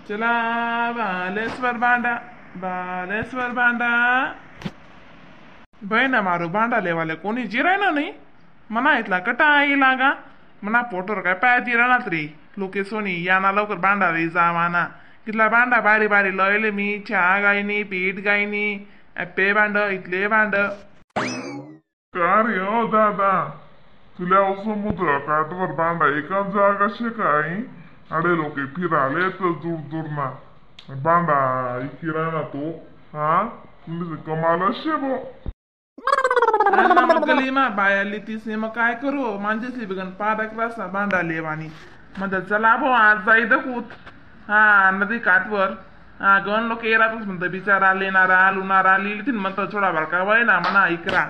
चला बालेश्वर बांडा, बालेश्वर बांडा. बहिणा मारू बांडा लेवाले कोणी जिरायना नाही मना इथला कटा आई लागा मना पोटर काय पाय राहणार रे लोके सोनी याना लवकर बांडा रे जावाना कितला बांडा बारी बारी लयले मी चहा गायनी पीठ गायनी पे बांड इथले बांड. कार हो दादा तुला समुद्र काठवर बांडा एकाच जागा शे काय अडे लोके फिराले तर दूर दूर ना बांडा किराणा तो हा तुम्ही कमाल शे बो. गलीमा बायाली तीसने मग काय करू मांजेसली बिगन पादक रसा बांडा लेवानी म्हणजे चला भो आज जाई दकूत हा नदी काठवर हा गण लोक येरातच म्हणतं बिचारा लेणारा लुणारा लिहितील म्हणतं थोडा बारका वय ना म्हणा इकरा.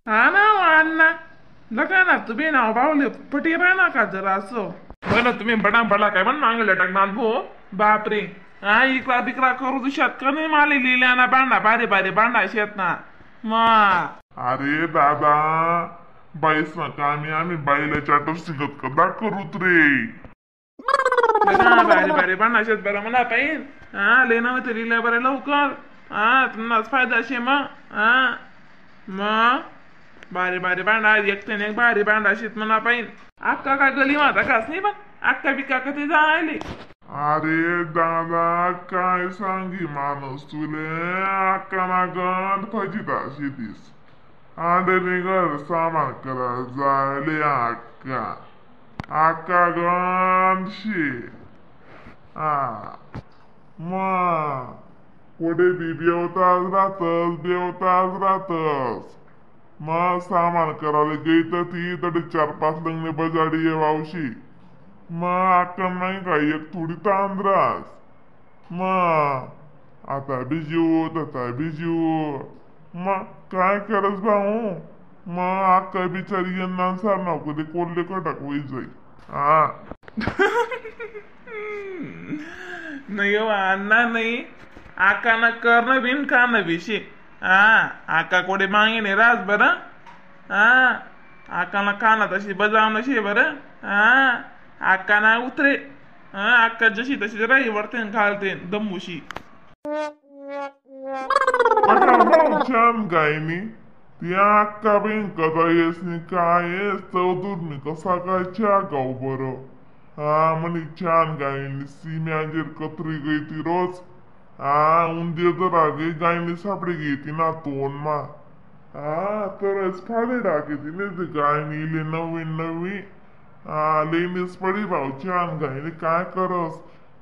हा ना अण्णा लगा ना तुम्ही नाव बावले पटी राहणार का जरा असं बरं तुम्ही बडा बडा काय पण मागले टाकणार भो बापरे. हा इकरा बिकरा करू दुष्यात कमी माले लिहिल्या ना बांडा बारे बारे बांडा शेत ना मग. अरे दादा बाईस नका आम्ही बाईला चाटर सिगत कदा करूत रे. बारे बारे बांडा शेत बरं म्हणा पाहिजे हा लेणं होते लिहिल्या बरं लवकर हा तुम्हालाच फायदा शे मग हा मग बारे बारे बांडा एकट्याने एक बारे बांडा शेत म्हणा पाहिजे. अक्का काय गली माझा कास नाही पण अक्का बिक्का कधी जायले. अरे दादा काय सांगी माणूस तुले अक्काना गंध फजिता शेतीस आंधळी घर सामान करा जायले अक्का अक्का गंध शे हा मग पुढे बी बेवताच राहतस मग सामान करायला गेत ती तरी 4-5 लग्न बजाडी वावशी मग अक्का नाही काय एक थोडी तांद्रास मग आता बिजू तथा बिजू मग काय करस भाऊ मग अक्का बिचारी यांना सार नाव कधी कोल्हे कटाक होई जाई हा. नाही हो अण्णा नाही आका ना कर्ण बिन का न बिशी हा आका कोडे मागे नाही राज बरं हा आका ना काना तशी बजावणं शे बरं हा आका ना उतरे हा आका जशी तशी राही वरते घालते दम्बुशी. छान गायनी त्या अक्का बिन कसा येस नि काय चौदूर मी कसा काय च्या गाव बरं हा म्हणे छान गायनी सीम्याजेर कत्री गई ती रोज हा उंदीर जर आगे गायनी सापडी घेती ना तोन मा हा तरच फाडे टाकीती ने ते गायनी ले नवी लेनीस पडी भाऊ छान गायनी काय करस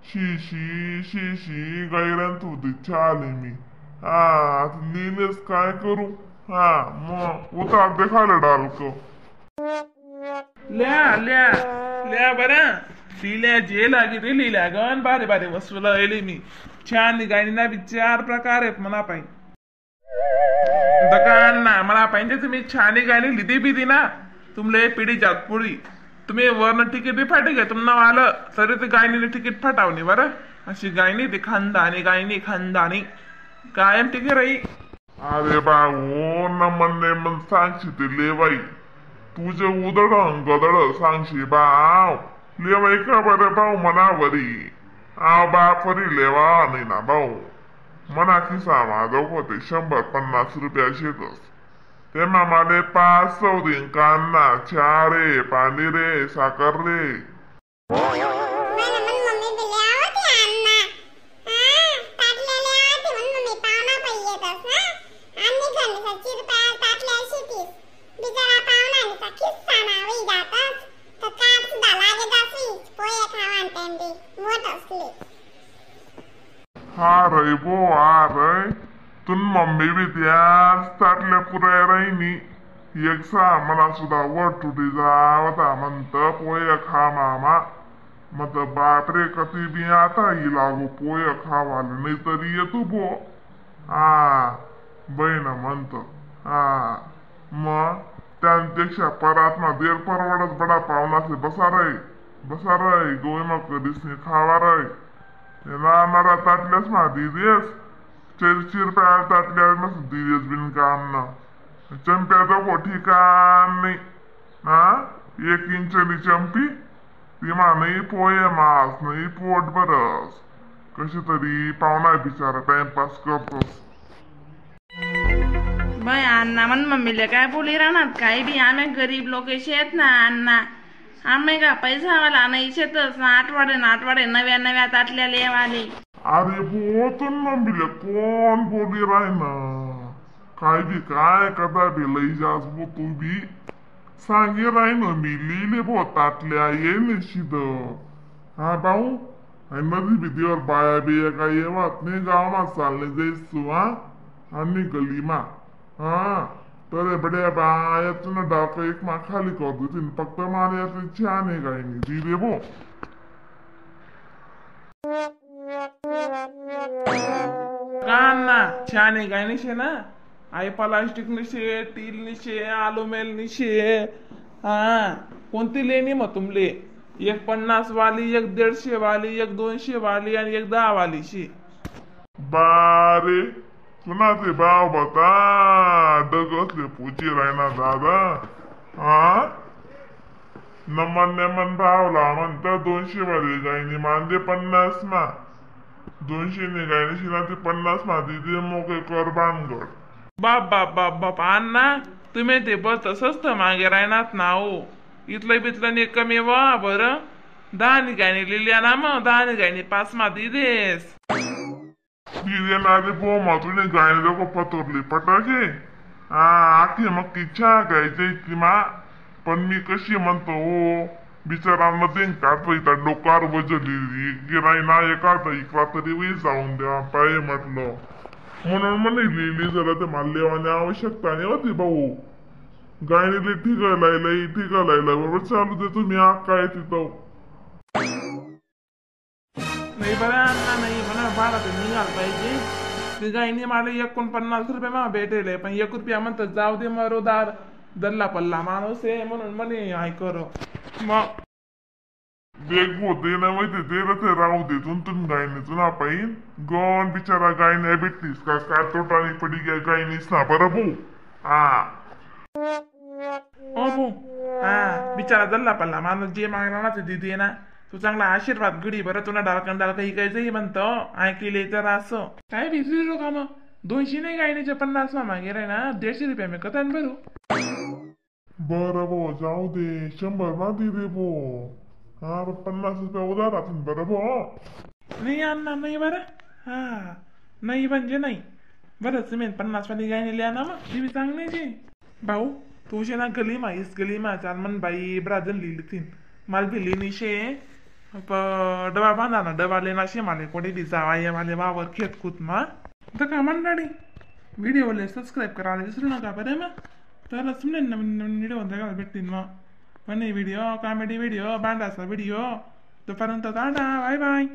शी गायरान तू ते चाले मी हा लेनेस काय करू हा मग उतार देखाले डालको ल्या ल्या ल्या बरं लिहिल्या जे लागे रे लिहिल्या गण बारे बारे वस्तूला येले मी छान गायनी ना बी 4 प्रकार आहेत म्हणा पाहिजे दकान ना मला पाहिजे तुम्ही छान गायनी लिहिते बी दी ना तुमले पिढी जातपुडी तुम्ही वरनं तिकीट बी फाटे घ्या तुम नाव आलं तरी ते गायनीने तिकीट फाटावणी बरं अशी गायनी ती गायनी खानदानी कायम तिकीट राही. अरे भाऊ नमन मन सांगशी ते लेवाई तुझे उदड गदड सांगशी बाव लेवाई का बरं भाऊ मनावरी आव बापरी लेवा नाही ना भाऊ मना खिसा माझं होते 100-50 रुपया शेतस ते मामाले 500 दिन कान्ना चहा रे पाणी रे साखर रे. हा रे बो हा रे तुन मम्मी बी त्याच ताटल्या पुराय राहिनी एकसा मला सुद्धा वट तुटी जावता म्हणत पोय खा मामा मत बापरे कधी बी आता ही लागू पोय खावाला नाही तरी येतो बो हा बहीण म्हणत हा मग त्यापेक्षा परात्मा देर परवडत बडा पावनासे बसा रे गोय मग कधीच नाही खावा रे नारा ताटल्यास मा दिदेस चिर प्यार ताटल्या मस्त दिदेस बिन काम ना चंप्याचं को ठिकाण नाही हा 1 इंचनी चंपी ती मा नाही पोहे मास नाही पोट बरस कशी तरी पाहुणा बिचारा टाइमपास करतोस बाय अण्णा मन मम्मीला काय बोली राहणार काय बी आम्ही गरीब लोक शेत ना अण्णा आम्ही का पैसा वाला नाही शेतच ना आठवडे नव्या नव्या ताटल्या लेवाले अरे बोतून मम्मीले कोण बोली राय ना काय कदा बी लई जास बो तू बी सांगे राय ना मी लिहिले बो ताटल्या ये निशिद हा भाऊ नदी भीतीवर बाया बिया काय येवात नाही गावात चालले जाईस तू हा आणि गलीमा हा तर बड्या बायातून डाक एक मा खाली कर देतील फक्त मारयाची छान आहे काय नाही दिले बो कान्ना छान आहे काय निशे ना आई प्लास्टिक निशे टील निशे आलूमेल निशे हा कोणती लेणी मग तुमले एक 50 वाली एक 150 वाली एक 200 वाली आणि एक 10 वाली शे बारे कुणाचे भाव बता डगसले पुची राहणार दादा हा नमन भावला म्हणता 200 वाली गायनी मांदे 50 मा 200 ने गायनी शिना ते 50 मा दिदे मोके कर बानगड बाप अण्णा तुम्ही ते बस तसंच तर मागे राहणार ना हो इथलं बिथलं ने कमी वा बरं 10 नि गायनी लिहिल्या ना मग 10 नि गायनी 5 मा दिदेस दिदे नारे बो मातुने गायनी लोक पतोरली पटाके आखी मग तिच्छा गायची ती मा पण मी कशी म्हणतो हो बिचारांमध्ये काढता डोकार वजली गिराई ना एका इकरा तरी वे जाऊन द्या पाय म्हटलं म्हणून म्हणे लिहिली जरा ते मला लेवाने आवश्यकता नाही होती भाऊ गायनीले ठीक लायला बरोबर चालू दे तुम्ही काय तिथं नाही बरं अण्णा नाही म्हणा बाळा ते निघाल पाहिजे ते गायनी मला 49 रुपये मा भेटेल पण 1 रुपया म्हणतात जाऊ दे मरोदार दल्ला पल्ला माणूस आहे म्हणून म्हणे आय कर मग देखो ते ना माहिती ते रथे राहू दे तुम गायनीच ना पाहिन गण बिचारा गायने भेटलीस का काय तोटाने पडी गे गायनीस ना बरं भाऊ ओ भो हा बिचारा दल्ला पल्ला माणूस जे मागणार ना ते दिदी ना तू चांगला आशीर्वाद गडी बरं तुला डाळकण काही काहीच म्हणतो ऐकले तर असं काय विसरू का मग 200 नाही गायनीचे 50 मा मागे रे ना 150 रुपये मी कथान भरू बरं भाऊ जाऊ दे 100 ना दे रे भाऊ हा 50 रुपये उधार आपण बरं भाऊ नाही अण्णा नाही बरं हा नाही म्हणजे नाही बरं तुम्ही 50 वाली गायनी लिहा ना मग ती चांगली भाऊ तुझे ना गलीमा चाल मन बाई ब्राजन लिहिली माल बी लिहिणी शे डबा बांधा ना डबा लेना शे माले कोडे बी जावा ये माले वावर खेत कूत मा तर का मंडळी व्हिडिओला सबस्क्राईब करायला विसरू नका बरं मग तरच सुने नवीन व्हिडिओ बघायला भेटतील मग फनी व्हिडिओ कॉमेडी व्हिडिओ बांधाचा व्हिडिओ तोपर्यंत टाटा बाय बाय